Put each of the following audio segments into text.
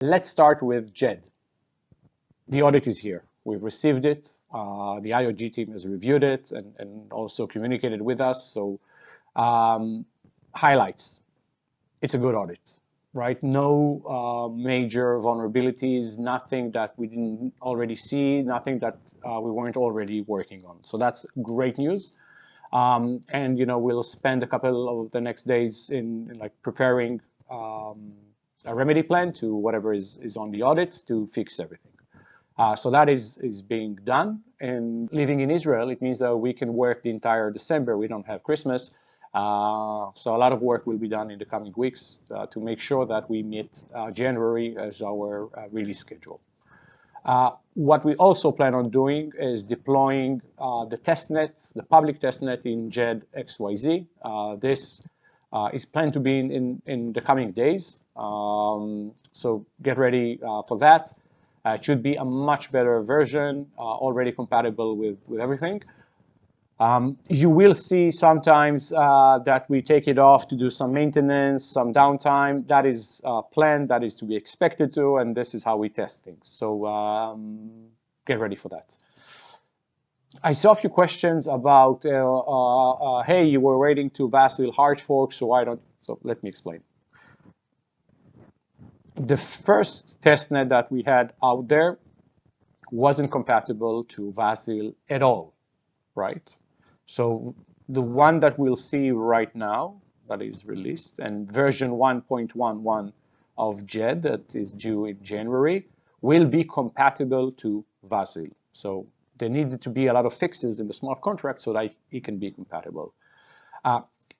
Let's start with Djed. The audit is here. We've received it. The IOG team has reviewed it and also communicated with us. So highlights. It's a good audit, right? No major vulnerabilities, nothing that we didn't already see, nothing that we weren't already working on. So that's great news. And we'll spend a couple of the next days in like preparing a remedy plan to whatever is on the audit to fix everything. So that is being done. And living in Israel, it means that we can work the entire December. We don't have Christmas. So a lot of work will be done in the coming weeks to make sure that we meet January as our release schedule. What we also plan on doing is deploying the testnet, the public testnet in Djed XYZ. This is planned to be in the coming days. So get ready for that. It should be a much better version, already compatible with everything. You will see sometimes that we take it off to do some maintenance, some downtime. That is planned, that is to be expected to, and this is how we test things. So get ready for that. I saw a few questions about, hey, you were waiting to Vasil hard fork, so why don't, so let me explain. The first testnet that we had out there wasn't compatible to Vasil at all, right? So the one that we'll see right now that is released, and version 1.11 of Djed that is due in January, will be compatible to Vasil. So there needed to be a lot of fixes in the smart contract so that it can be compatible.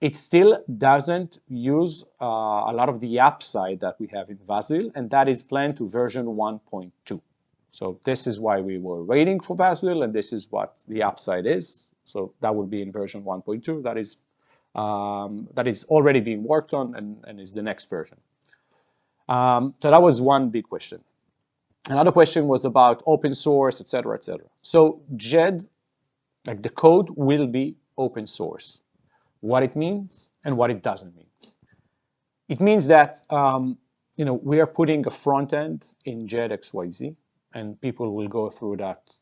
It still doesn't use a lot of the upside that we have in Vasil, and that is planned to version 1.2. So this is why we were waiting for Vasil, and this is what the upside is. So that will be in version 1.2. That is already being worked on and is the next version. So that was one big question. Another question was about open source, etc., etc. So Djed, like the code, will be open source. What it means and what it doesn't mean. It means that we are putting a front end in Djed XYZ, and people will go through that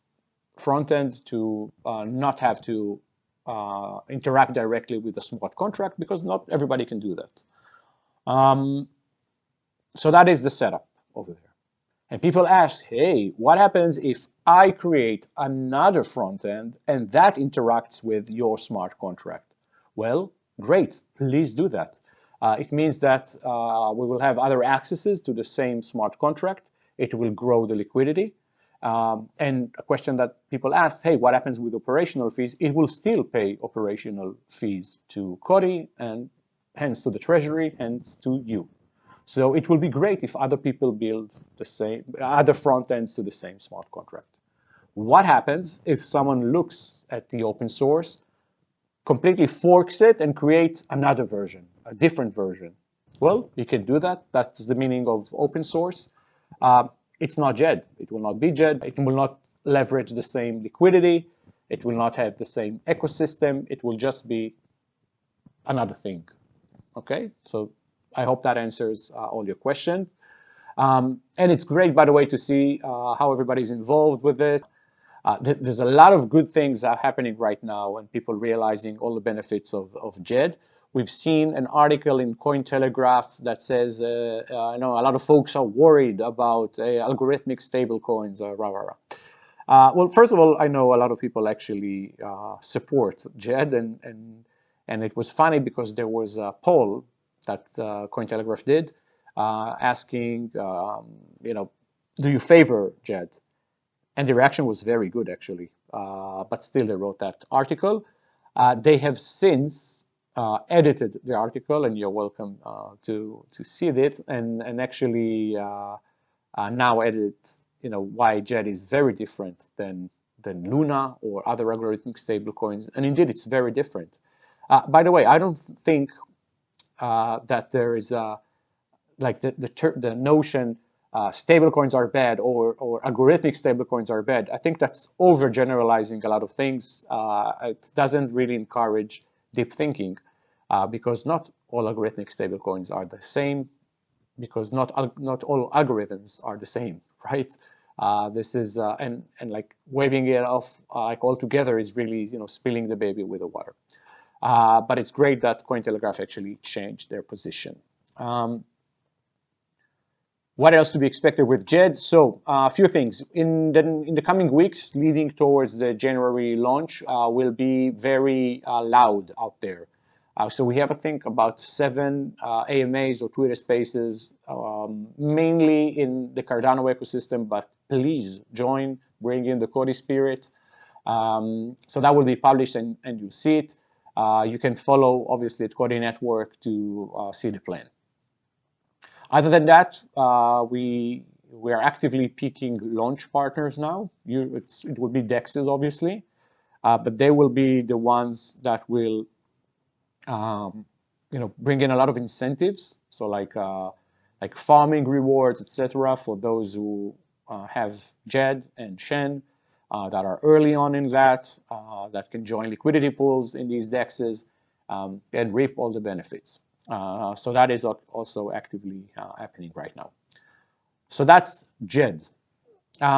front end to not have to interact directly with the smart contract, because not everybody can do that. So that is the setup over there. And people ask, hey, what happens if I create another front end and that interacts with your smart contract? Well, great, please do that. It means that we will have other accesses to the same smart contract. It will grow the liquidity. And a question that people ask, hey, what happens with operational fees? It will still pay operational fees to Coti and hence to the treasury, hence to you. So it will be great if other people build the same, other front ends to the same smart contract. What happens if someone looks at the open source, completely forks it and create another version, a different version? Well, you can do that. That's the meaning of open source. It's not Djed. It will not be Djed. It will not leverage the same liquidity. It will not have the same ecosystem. It will just be another thing. Okay, so I hope that answers all your questions. And it's great, by the way, to see how everybody's involved with it. There's a lot of good things are happening right now and people realizing all the benefits of Djed. We've seen an article in Cointelegraph that says, a lot of folks are worried about algorithmic stablecoins, rah, rah, rah. Well, first of all, I know a lot of people actually support Djed, and it was funny because there was a poll that Cointelegraph did asking, do you favor Djed? And the reaction was very good, actually. But still, they wrote that article. They have since edited the article, and you're welcome to see it, and actually now edit, why Djed is very different than Luna or other algorithmic stablecoins. And indeed, it's very different. By the way, I don't think that there is the notion stablecoins are bad or algorithmic stablecoins are bad. I think that's overgeneralizing a lot of things. It doesn't really encourage deep thinking because not all algorithmic stablecoins are the same. because not all algorithms are the same, right? This is and like waving it off like altogether is really spilling the baby with the water. But it's great that Cointelegraph actually changed their position. What else to be expected with Djed? So a few things. In the coming weeks, leading towards the January launch, will be very loud out there. So we have, I think, about 7 AMAs or Twitter Spaces, mainly in the Cardano ecosystem, but please join, bring in the Coti spirit. So that will be published and you'll see it. You can follow, obviously, at Coti Network to see the plan. Other than that, we are actively picking launch partners now. It will be DEXs, obviously, but they will be the ones that will bring in a lot of incentives. So like farming rewards, etc., for those who have Djed and Shen that are early on in that can join liquidity pools in these DEXs and reap all the benefits. So that is also actively happening right now. So that's Djed.